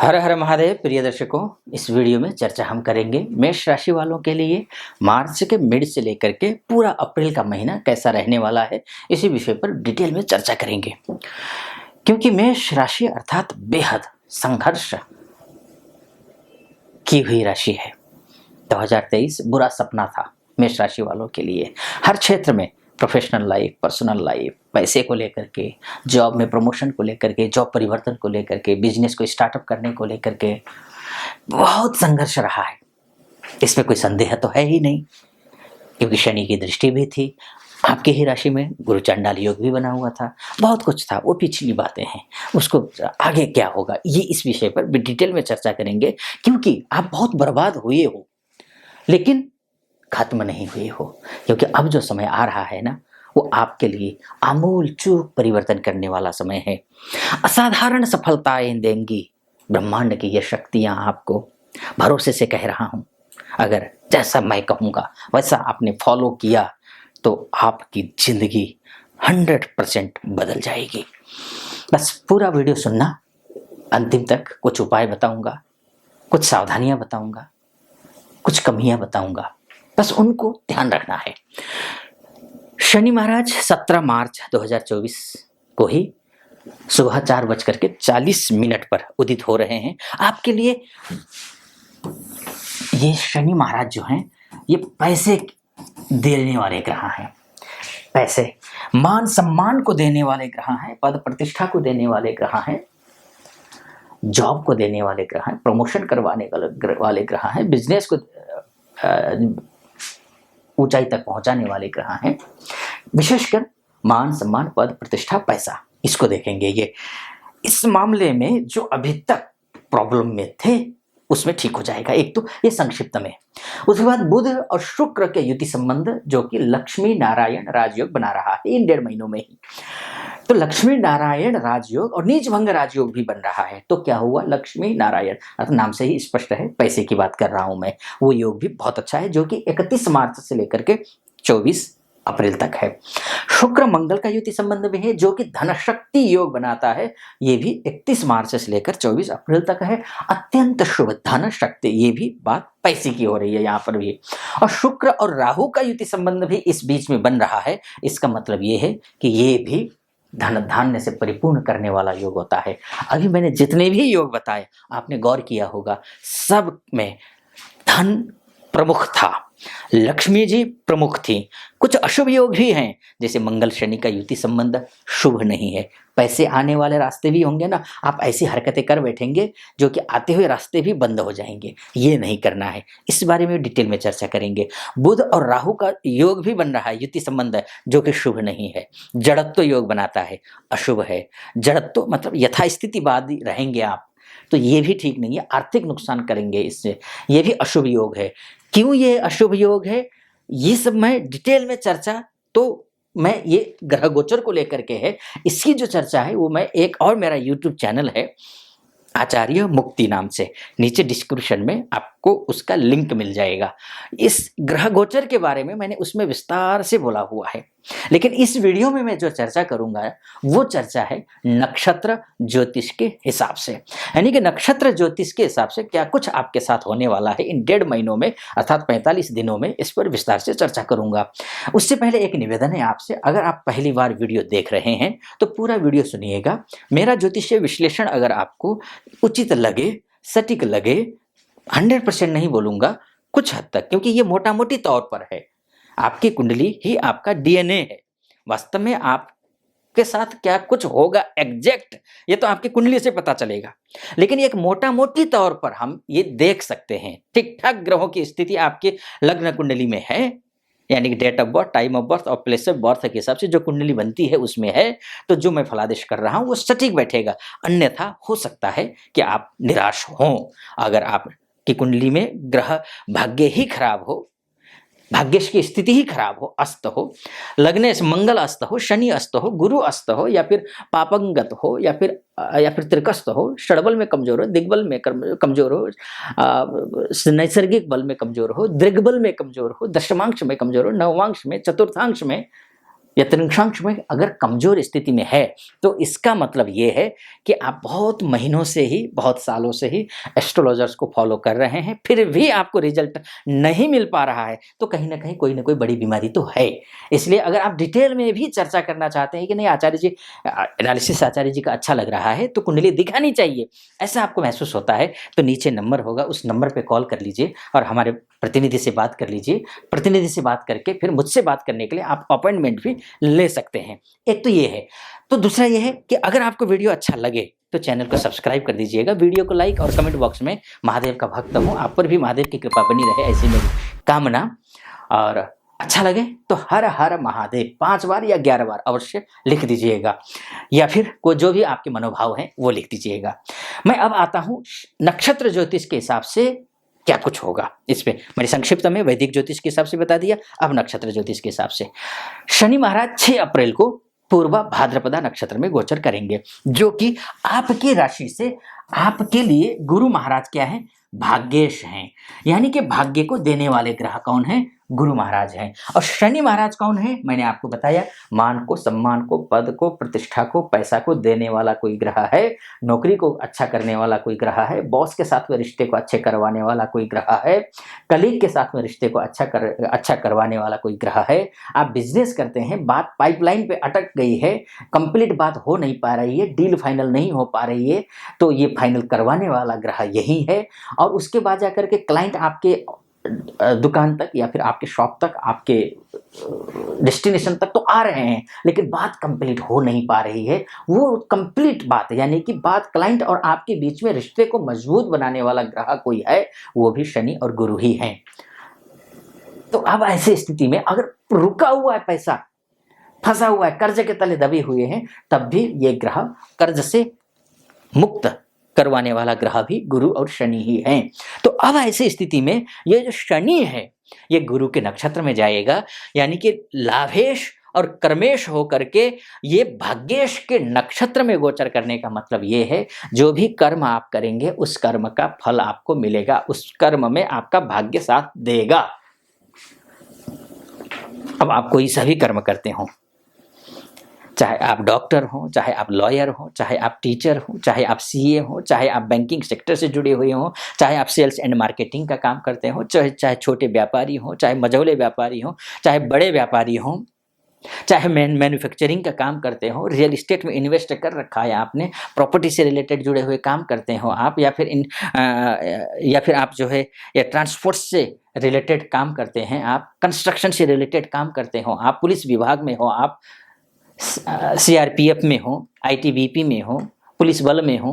हर हर महादेव। प्रिय दर्शकों, इस वीडियो में चर्चा हम करेंगे मेष राशि वालों के लिए मार्च के मिड से लेकर के पूरा अप्रैल का महीना कैसा रहने वाला है। इसी विषय पर डिटेल में चर्चा करेंगे, क्योंकि मेष राशि अर्थात बेहद संघर्ष की हुई राशि है। 2023 बुरा सपना था मेष राशि वालों के लिए। हर क्षेत्र में, प्रोफेशनल लाइफ, पर्सनल लाइफ, पैसे को लेकर के, जॉब में प्रमोशन को लेकर के, जॉब परिवर्तन को लेकर के, बिजनेस को स्टार्टअप करने को लेकर के बहुत संघर्ष रहा है। इसमें कोई संदेह तो है ही नहीं, क्योंकि शनि की दृष्टि भी थी। आपकी ही राशि में गुरु चंडाल योग भी बना हुआ था। बहुत कुछ था, वो पिछली बातें हैं। उसको आगे क्या होगा, ये इस विषय पर भी डिटेल में चर्चा करेंगे, क्योंकि आप बहुत बर्बाद हुए हो लेकिन खत्म नहीं हुए हो। क्योंकि अब जो समय आ रहा है ना, वो आपके लिए आमूल चूक परिवर्तन करने वाला समय है। असाधारण सफलताएं देंगी ब्रह्मांड की ये शक्तियां आपको। भरोसे से कह रहा हूं, अगर जैसा मैं कहूंगा वैसा आपने फॉलो किया तो आपकी जिंदगी 100% बदल जाएगी। बस पूरा वीडियो सुनना अंतिम तक। कुछ उपाय बताऊंगा, कुछ सावधानियां बताऊंगा, कुछ कमियां बताऊंगा, बस उनको ध्यान रखना है। शनि महाराज 17 मार्च 2024 को ही सुबह 4:40 पर उदित हो रहे हैं। आपके लिए ये शनि महाराज जो हैं, ये पैसे देने वाले ग्रह हैं। पैसे, मान सम्मान को देने वाले ग्रह हैं, पद प्रतिष्ठा को देने वाले ग्रह हैं, जॉब को देने वाले ग्रह हैं, प्रमोशन करवाने वाले ग्रह हैं, बिजनेस को ऊंचाई तक पहुंचाने वाले ग्रह हैं। विशेषकर मान सम्मान, पद प्रतिष्ठा, पैसा, इसको देखेंगे। ये इस मामले में जो अभी तक प्रॉब्लम में थे उसमें ठीक हो जाएगा। एक तो ये संक्षिप्त में। उसके बाद बुध और शुक्र के युति संबंध, जो कि लक्ष्मी नारायण राजयोग बना रहा है इन 1.5 महीनों में ही। तो लक्ष्मी नारायण राजयोग और नीच भंग राजयोग भी बन रहा है। तो क्या हुआ, लक्ष्मी नारायण अर्थात नाम से ही स्पष्ट है, पैसे की बात कर रहा हूं मैं। वो योग भी बहुत अच्छा है, जो कि 31 मार्च से लेकर के 24 अप्रैल तक है। शुक्र मंगल का युति संबंध भी है, जो कि धनशक्ति योग बनाता है। ये भी 31 मार्च से लेकर 24 अप्रैल तक है। अत्यंत शुभ धन शक्ति, ये भी बात पैसे की हो रही है यहाँ पर भी। और शुक्र और राहु का युति संबंध भी इस बीच में बन रहा है। इसका मतलब ये है कि ये भी धन धान्य से परिपूर्ण करने वाला योग होता है। अभी मैंने जितने भी योग बताए, आपने गौर किया होगा, सब में धन प्रमुख था, लक्ष्मी जी प्रमुख थी। कुछ अशुभ योग भी हैं, जैसे मंगल शनि का युति संबंध शुभ नहीं है। पैसे आने वाले रास्ते भी होंगे ना, आप ऐसी हरकतें कर बैठेंगे जो कि आते हुए रास्ते भी बंद हो जाएंगे। ये नहीं करना है। इस बारे में डिटेल में चर्चा करेंगे। बुध और राहु का योग भी बन रहा है, युति संबंध है, जो कि शुभ नहीं है। जड़त्व योग बनाता है, अशुभ है। जड़त्व मतलब यथास्थितिवादी रहेंगे आप, तो ये भी ठीक नहीं है। आर्थिक नुकसान करेंगे इससे, ये भी अशुभ योग है। क्यों ये अशुभ योग है, ये सब मैं डिटेल में चर्चा, तो मैं ये ग्रह गोचर को लेकर के है, इसकी जो चर्चा है वो मैं एक और मेरा यूट्यूब चैनल है आचार्य मुक्ति नाम से, नीचे डिस्क्रिप्शन में आपको उसका लिंक मिल जाएगा। इस ग्रह गोचर के बारे में मैंने उसमें विस्तार से बोला हुआ है। लेकिन इस वीडियो में मैं जो चर्चा करूंगा वो चर्चा है नक्षत्र ज्योतिष के हिसाब से, यानी कि नक्षत्र ज्योतिष के हिसाब से क्या कुछ आपके साथ होने वाला है इन 1.5 महीनों में, अर्थात 45 दिनों में। इस पर विस्तार से चर्चा करूंगा। उससे पहले एक निवेदन है आपसे, अगर आप पहली बार वीडियो देख रहे हैं तो पूरा वीडियो सुनिएगा। मेरा ज्योतिषीय विश्लेषण अगर आपको उचित लगे, सटीक लगे, 100% नहीं बोलूंगा, कुछ हद तक, क्योंकि ये मोटा मोटी तौर पर है। आपकी कुंडली ही आपका डीएनए है। वास्तव में आपके साथ क्या कुछ होगा एग्जैक्ट, ये तो आपकी कुंडली से पता चलेगा। लेकिन एक मोटा मोटी तौर पर हम ये देख सकते हैं, ठीक ठाक ग्रहों की स्थिति आपके लग्न कुंडली में है, यानी कि date of birth, time of birth और प्लेस ऑफ बर्थ के हिसाब से जो कुंडली बनती है उसमें है, तो जो मैं फलादेश कर रहा हूं वो सटीक बैठेगा। अन्यथा हो सकता है कि आप निराश हों। अगर आपकी कुंडली में ग्रह भाग्य ही खराब हो, भाग्य की स्थिति ही खराब हो, अस्त हो, लग्न से मंगल अस्त हो, शनि अस्त हो, गुरु अस्त हो, या फिर पापंगत हो, या फिर त्रिकस्त हो, षडबल में कमजोर हो, दिग्बल में कमजोर हो, नैसर्गिक बल में कमजोर हो, दृग्बल में कमजोर हो, दशमांश में कमजोर हो, नवमांश में, चतुर्थांश में, या तृतीयांश में अगर कमजोर स्थिति में है तो इसका मतलब ये है कि आप बहुत महीनों से ही, बहुत सालों से ही एस्ट्रोलॉजर्स को फॉलो कर रहे हैं, फिर भी आपको रिजल्ट नहीं मिल पा रहा है, तो कहीं ना कोई बड़ी बीमारी तो है। इसलिए अगर आप डिटेल में भी चर्चा करना चाहते हैं कि नहीं आचार्य जी, एनालिसिस आचार्य जी का अच्छा लग रहा है तो कुंडली दिखानी चाहिए, ऐसा आपको महसूस होता है, तो नीचे नंबर होगा, उस नंबर पे कॉल कर लीजिए और हमारे प्रतिनिधि से बात कर लीजिए। प्रतिनिधि से बात करके फिर मुझसे बात करने के लिए आप अपॉइंटमेंट भी ले सकते हैं। एक तो ये है। तो दूसरा ये है कि अगर आपको वीडियो अच्छा लगे तो चैनल को सब्सक्राइब कर दीजिएगा, वीडियो को लाइक और कमेंट बॉक्स में महादेव का भक्त हूँ, आप पर भी महादेव की कृपा बनी रहे, ऐसी मेरी कामना। और अच्छा लगे तो हर हर महादेव 5 बार या 11 बार अवश्य लिख दीजिएगा, या फिर कोई जो भी आपके मनोभाव हैं वो लिख दीजिएगा। मैं अब आता हूँ नक्षत्र ज्योतिष के हिसाब से क्या कुछ होगा। इस पे मैंने संक्षिप्त में वैदिक ज्योतिष के हिसाब से बता दिया, अब नक्षत्र ज्योतिष के हिसाब से। शनि महाराज 6 अप्रैल को पूर्व भाद्रपदा नक्षत्र में गोचर करेंगे, जो कि आपकी राशि से आपके लिए गुरु महाराज क्या है, भाग्येश हैं। यानी कि भाग्य को देने वाले ग्रह कौन है, गुरु महाराज हैं। और शनि महाराज कौन है, मैंने आपको बताया, मान को, सम्मान को, पद को, प्रतिष्ठा को, पैसा को देने वाला कोई ग्रह है, नौकरी को अच्छा करने वाला कोई ग्रह है, बॉस के साथ में रिश्ते को अच्छे करवाने वाला कोई ग्रह है, कलीग के साथ में रिश्ते को अच्छा करवाने वाला कोई ग्रह है। आप बिजनेस करते हैं, बात पाइपलाइन पे अटक गई है, कंप्लीट बात हो नहीं पा रही है, डील फाइनल नहीं हो पा रही है, तो ये फाइनल करवाने वाला ग्रह यही है। और उसके बाद जाकर के क्लाइंट आपके दुकान तक या फिर आपके शॉप तक, आपके डेस्टिनेशन तक तो आ रहे हैं, लेकिन बात कंप्लीट हो नहीं पा रही है। वो कंप्लीट बात यानी कि बात क्लाइंट और आपके बीच में रिश्ते को मजबूत बनाने वाला ग्रह कोई है, वो भी शनि और गुरु ही हैं। तो अब ऐसी स्थिति में अगर रुका हुआ है पैसा, फंसा हुआ है, कर्ज के तले दबे हुए हैं, तब भी ये ग्रह कर्ज से मुक्त करवाने वाला ग्रह भी गुरु और शनि ही हैं। तो अब ऐसी स्थिति में ये जो शनि है ये गुरु के नक्षत्र में जाएगा, यानी कि लाभेश और कर्मेश होकर के ये भाग्येश के नक्षत्र में गोचर करने का मतलब ये है, जो भी कर्म आप करेंगे उस कर्म का फल आपको मिलेगा, उस कर्म में आपका भाग्य साथ देगा। अब आप कोई सा भी कर्म करते हो, चाहे आप डॉक्टर हो, चाहे आप लॉयर हो, चाहे आप टीचर हो, चाहे आप सीए हो, चाहे आप बैंकिंग सेक्टर से जुड़े हुए हो, चाहे आप सेल्स एंड मार्केटिंग का काम करते हो, चाहे छोटे व्यापारी हो, चाहे मझौले व्यापारी हो, चाहे बड़े व्यापारी हो, चाहे मैन्युफैक्चरिंग का काम करते हो, रियल इस्टेट में इन्वेस्ट कर रखा है आपने, प्रॉपर्टी से रिलेटेड जुड़े हुए काम करते हो आप, या फिर आप जो है या ट्रांसपोर्ट से रिलेटेड काम करते हैं आप, कंस्ट्रक्शन से रिलेटेड काम करते हो आप, पुलिस विभाग में हो आप, सीआरपीएफ में हो, आईटीबीपी में हो, पुलिस बल में हो,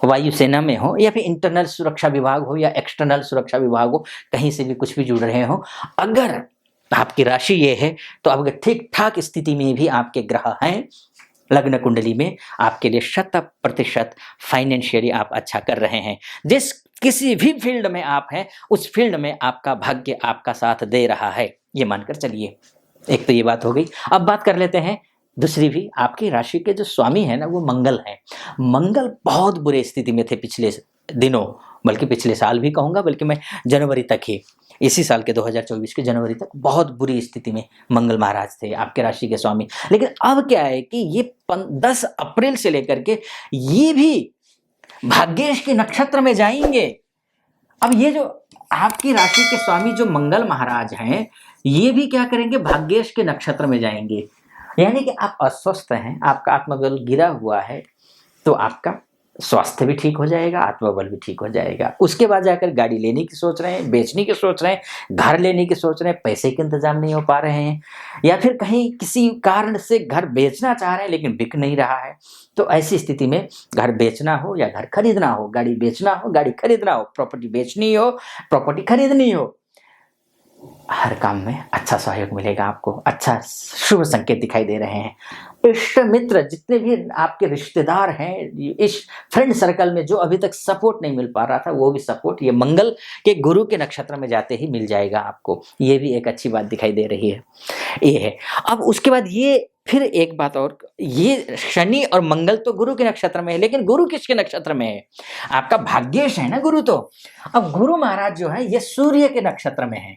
वायुसेना में हो, या फिर इंटरनल सुरक्षा विभाग हो या एक्सटर्नल सुरक्षा विभाग हो, कहीं से भी कुछ भी जुड़ रहे हो, अगर आपकी राशि ये है तो अगर ठीक ठाक स्थिति में भी आपके ग्रह हैं लग्न कुंडली में, आपके लिए 100% फाइनेंशियली आप अच्छा कर रहे हैं। जिस किसी भी फील्ड में आप हैं उस फील्ड में आपका भाग्य आपका साथ दे रहा है, ये मानकर चलिए। एक तो ये बात हो गई। अब बात कर लेते हैं दूसरी भी। आपकी राशि के जो स्वामी है ना वो मंगल है। मंगल बहुत बुरे स्थिति में थे पिछले दिनों, बल्कि पिछले साल भी कहूँगा, बल्कि मैं जनवरी तक ही, इसी साल के 2024 के जनवरी तक बहुत बुरी स्थिति में मंगल महाराज थे आपके राशि के स्वामी। लेकिन अब क्या है कि ये 10 अप्रैल से लेकर के ये भी भाग्येश के नक्षत्र में जाएंगे। अब ये जो आपकी राशि के स्वामी जो मंगल महाराज हैं ये भी क्या करेंगे, भाग्येश के नक्षत्र में जाएंगे। यानी कि आप अस्वस्थ हैं, आपका आत्मबल गिरा हुआ है, तो आपका स्वास्थ्य भी ठीक हो जाएगा, आत्मबल भी ठीक हो जाएगा। उसके बाद जाकर गाड़ी लेने की सोच रहे हैं, बेचने की सोच रहे हैं, घर लेने की सोच रहे हैं, पैसे के इंतजाम नहीं हो पा रहे हैं, या फिर कहीं किसी कारण से घर बेचना चाह रहे हैं लेकिन बिक नहीं रहा है, तो ऐसी स्थिति में घर बेचना हो या घर खरीदना हो, गाड़ी बेचना हो, गाड़ी खरीदना हो, प्रॉपर्टी बेचनी हो, प्रॉपर्टी खरीदनी हो, हर काम में अच्छा सहयोग मिलेगा आपको, अच्छा शुभ संकेत दिखाई दे रहे हैं। इष्ट मित्र जितने भी आपके रिश्तेदार हैं, इस फ्रेंड सर्कल में जो अभी तक सपोर्ट नहीं मिल पा रहा था वो भी सपोर्ट ये मंगल के गुरु के नक्षत्र में जाते ही मिल जाएगा आपको। ये भी एक अच्छी बात दिखाई दे रही है, ये है। अब उसके बाद ये फिर एक बात और, ये शनि और मंगल तो गुरु के नक्षत्र में है, लेकिन गुरु किसके नक्षत्र में है, आपका भाग्येश है ना गुरु। तो अब गुरु महाराज जो है ये सूर्य के नक्षत्र में है।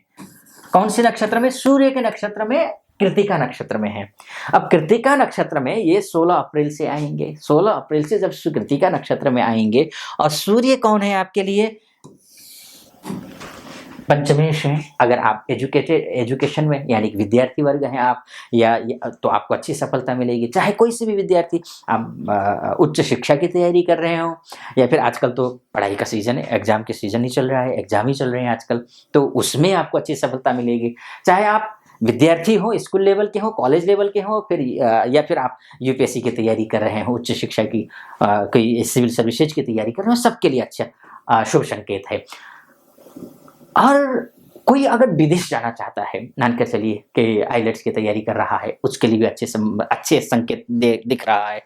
कौन से नक्षत्र में, सूर्य के नक्षत्र में कृत्तिका नक्षत्र में है। अब कृत्तिका नक्षत्र में ये 16 अप्रैल से आएंगे। 16 अप्रैल से जब कृत्तिका नक्षत्र में आएंगे, और सूर्य कौन है आपके लिए? पंचमेश है। अगर आप एजुकेशन में यानी कि विद्यार्थी वर्ग हैं आप, या तो आपको अच्छी सफलता मिलेगी। चाहे कोई से भी विद्यार्थी, आप उच्च शिक्षा की तैयारी कर रहे हो, या फिर आजकल तो पढ़ाई का सीजन है, एग्जाम के सीजन ही चल रहा है, एग्जाम ही चल रहे हैं आजकल, तो उसमें आपको अच्छी सफलता मिलेगी। चाहे आप विद्यार्थी हो, स्कूल लेवल के हो, कॉलेज लेवल के हो, फिर या फिर आप यूपीएससी की तैयारी कर रहे हो, उच्च शिक्षा की कोई सिविल सर्विसेज की तैयारी कर रहे हो, सबके लिए अच्छा शुभ संकेत है। और कोई अगर विदेश जाना चाहता है, मानकर चलिए कि आइलेट्स की तैयारी कर रहा है, उसके लिए भी अच्छे संकेत दिख रहा है।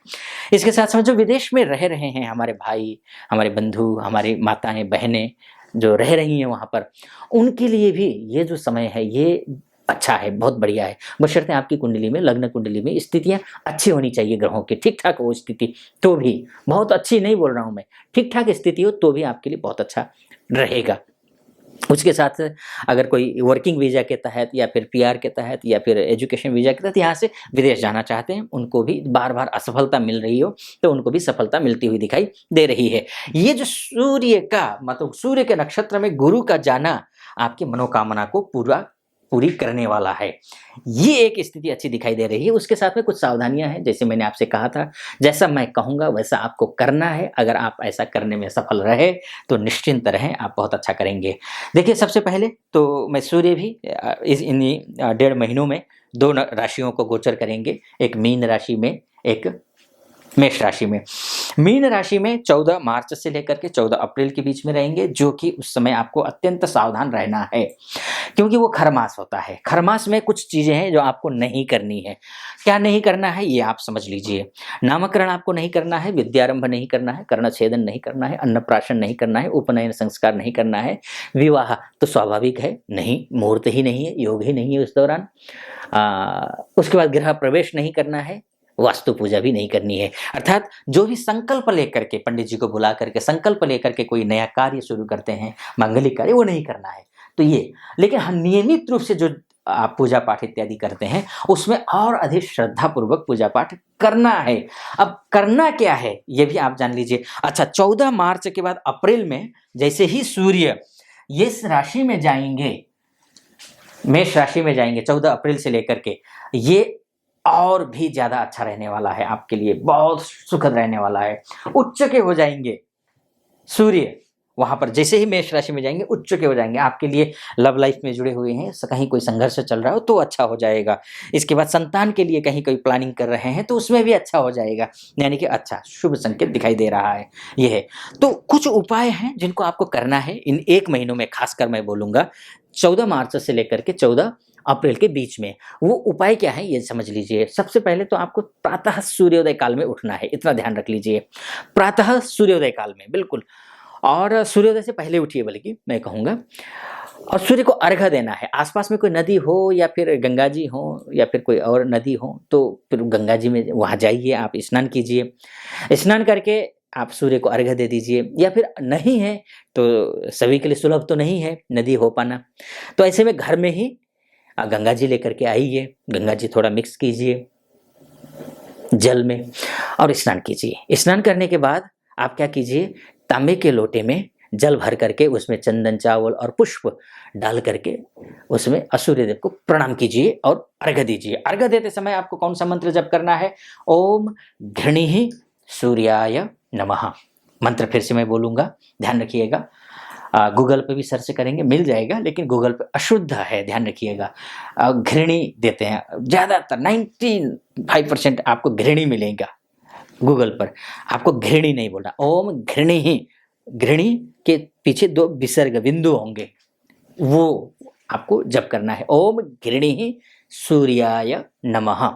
इसके साथ साथ जो विदेश में रह रहे हैं हमारे भाई, हमारे बंधु, हमारी माताएं बहनें जो रह रही हैं वहाँ पर, उनके लिए भी ये जो समय है ये अच्छा है, बहुत बढ़िया है। बशर्ते आपकी कुंडली में, लग्न कुंडली में स्थितियां अच्छी होनी चाहिए, ग्रहों की ठीक ठाक हो स्थिति, तो भी, बहुत अच्छी नहीं बोल रहा हूँ मैं, ठीक ठाक स्थिति हो तो भी आपके लिए बहुत अच्छा रहेगा। उसके साथ अगर कोई वर्किंग वीज़ा के तहत या फिर पीआर के तहत या फिर एजुकेशन वीज़ा के तहत यहाँ से विदेश जाना चाहते हैं, उनको भी बार बार असफलता मिल रही हो तो उनको भी सफलता मिलती हुई दिखाई दे रही है। ये जो सूर्य का मतलब सूर्य के नक्षत्र में गुरु का जाना आपकी मनोकामना को पूरी करने वाला है, ये एक स्थिति अच्छी दिखाई दे रही है। उसके साथ में कुछ सावधानियां हैं, जैसे मैंने आपसे कहा था, जैसा मैं कहूँगा वैसा आपको करना है। अगर आप ऐसा करने में सफल रहे तो निश्चिंत रहें, आप बहुत अच्छा करेंगे। देखिए, सबसे पहले तो मैं सूर्य भी इन्हीं 1.5 महीनों में 2 राशियों को गोचर करेंगे, एक मीन राशि में, एक मेष राशि में। मीन राशि में 14 मार्च से लेकर के 14 अप्रैल के बीच में रहेंगे, जो कि उस समय आपको अत्यंत सावधान रहना है, क्योंकि वो खरमास होता है। खरमास में कुछ चीजें हैं जो आपको नहीं करनी है। क्या नहीं करना है ये आप समझ लीजिए। नामकरण आपको नहीं करना है, विद्यारंभ नहीं करना है, कर्णछेदन नहीं करना है, अन्नप्राशन नहीं करना है, उपनयन संस्कार नहीं करना है। विवाह तो स्वाभाविक है, नहीं, मुहूर्त ही नहीं है, योग ही नहीं है उस दौरान। उसके बाद गृह प्रवेश नहीं करना है, वास्तु पूजा भी नहीं करनी है। अर्थात जो भी संकल्प लेकर के, पंडित जी को बुला करके संकल्प लेकर के कोई नया कार्य शुरू करते हैं, मांगलिक कार्य, वो नहीं करना है। तो ये, लेकिन हम नियमित रूप से जो आप पूजा पाठ इत्यादि करते हैं उसमें और अधिक श्रद्धा पूर्वक पूजा पाठ करना है। अब करना क्या है ये भी आप जान लीजिए। अच्छा, 14 मार्च के बाद अप्रैल में जैसे ही सूर्य इस राशि में जाएंगे, मेष राशि में जाएंगे 14 अप्रैल से लेकर के, ये और भी ज्यादा अच्छा रहने वाला है आपके लिए, बहुत सुखद रहने वाला है। उच्च के हो जाएंगे सूर्य, वहां पर जैसे ही मेष राशि में जाएंगे उच्च के हो जाएंगे। आपके लिए लव लाइफ में जुड़े हुए हैं, कहीं कोई संघर्ष चल रहा हो तो अच्छा हो जाएगा। इसके बाद संतान के लिए कहीं कोई प्लानिंग कर रहे हैं तो उसमें भी अच्छा हो जाएगा, यानी कि अच्छा शुभ संकेत दिखाई दे रहा है। ये है, तो कुछ उपाय हैं जिनको आपको करना है इन 1 महीनों में, खासकर मैं बोलूंगा 14 मार्च से लेकर के 14 अप्रैल के बीच में। वो उपाय क्या है ये समझ लीजिए। सबसे पहले तो आपको प्रातः सूर्योदय काल में उठना है, इतना ध्यान रख लीजिए। प्रातः सूर्योदय काल में बिल्कुल, और सूर्योदय से पहले उठिए बल्कि मैं कहूँगा, और सूर्य को अर्घ्य देना है। आसपास में कोई नदी हो या फिर गंगा जी हो या फिर कोई और नदी हो तो फिर गंगा जी में वहाँ जाइए, आप स्नान कीजिए। स्नान करके आप सूर्य को अर्घ्य दे दीजिए, या फिर नहीं है तो सभी के लिए सुलभ तो नहीं है नदी हो पाना, तो ऐसे में घर में ही गंगा जी लेकर के आइए। गंगा जी थोड़ा मिक्स कीजिए जल में और स्नान कीजिए। स्नान करने के बाद आप क्या कीजिए, तांबे के लोटे में जल भर करके उसमें चंदन, चावल और पुष्प डाल करके उसमें सूर्य देव को प्रणाम कीजिए और अर्घ्य दीजिए। अर्घ्य देते समय आपको कौन सा मंत्र जप करना है? ओम घृणिः सूर्याय नमः। मंत्र फिर से मैं बोलूंगा, ध्यान रखिएगा। गूगल पे भी सर्च करेंगे मिल जाएगा, लेकिन गूगल पे अशुद्ध है, ध्यान रखिएगा। घृणी देते हैं ज़्यादातर, 95% आपको घृणी मिलेगा गूगल पर, आपको घृणी नहीं बोलना। ओम घृणी ही, घृणी के पीछे 2 विसर्ग बिंदु होंगे, वो आपको जप करना है। ओम घृणी ही सूर्याय नमः,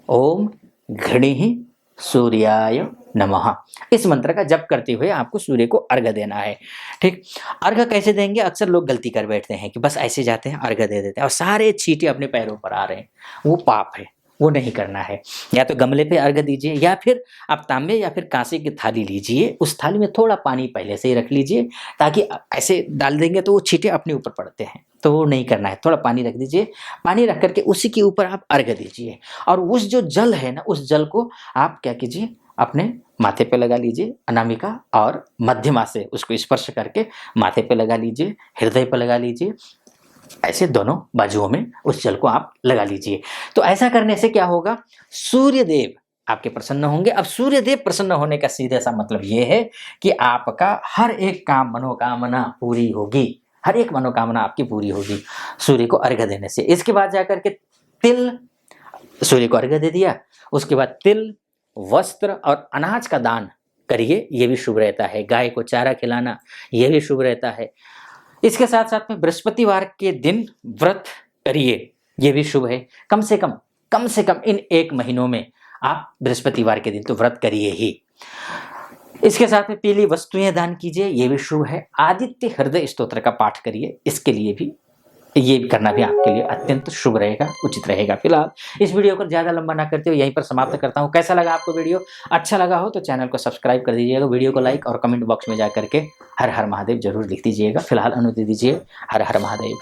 ओम घृणी ही सूर्याय नमः। इस मंत्र का जप करते हुए आपको सूर्य को अर्घ्य देना है। ठीक, अर्घ्य कैसे देंगे? अक्सर लोग गलती कर बैठते हैं कि बस ऐसे जाते हैं अर्घ्य दे देते हैं और सारे छींटे अपने पैरों पर आ रहे हैं, वो पाप है, वो नहीं करना है। या तो गमले पे अर्घ दीजिए या फिर आप तांबे या फिर कांसे की थाली लीजिए, उस थाली में थोड़ा पानी पहले से ही रख लीजिए, ताकि ऐसे डाल देंगे तो वो छींटे अपने ऊपर पड़ते हैं, तो वो नहीं करना है। थोड़ा पानी रख दीजिए, पानी रख करके उसी के ऊपर आप अर्घ दीजिए, और उस जो जल है ना, उस जल को आप क्या कीजिए, अपने माथे पे लगा लीजिए अनामिका, और मध्यमा से उसको स्पर्श करके माथे पे लगा लीजिए, हृदय पे लगा लीजिए, ऐसे दोनों बाजुओं में उस जल को आप लगा लीजिए। तो ऐसा करने से क्या होगा, सूर्य देव आपके प्रसन्न होंगे। अब सूर्य देव प्रसन्न होने का सीधा सा मतलब ये है कि आपका हर एक काम, मनोकामना पूरी होगी, हर एक मनोकामना आपकी पूरी होगी सूर्य को अर्घ्य देने से। इसके बाद जाकर के तिल, सूर्य को अर्घ्य दे दिया, उसके बाद तिल, वस्त्र और अनाज का दान करिए, ये भी शुभ रहता है। गाय को चारा खिलाना, ये भी शुभ रहता है। इसके साथ साथ में बृहस्पतिवार के दिन व्रत करिए, ये भी शुभ है। कम से कम इन 1 महीनों में आप बृहस्पतिवार के दिन तो व्रत करिए ही। इसके साथ में पीली वस्तुएं दान कीजिए, ये भी शुभ है। आदित्य हृदय स्तोत्र का पाठ करिए, इसके लिए भी, ये करना भी आपके लिए अत्यंत शुभ रहेगा, उचित रहेगा। फिलहाल इस वीडियो को ज़्यादा लंबा ना करते हुए यहीं पर समाप्त करता हूँ। कैसा लगा आपको वीडियो? अच्छा लगा हो तो चैनल को सब्सक्राइब कर दीजिएगा, वीडियो को लाइक और कमेंट बॉक्स में जा करके हर हर महादेव जरूर लिख दीजिएगा। फिलहाल अनुमति दीजिए, हर हर महादेव।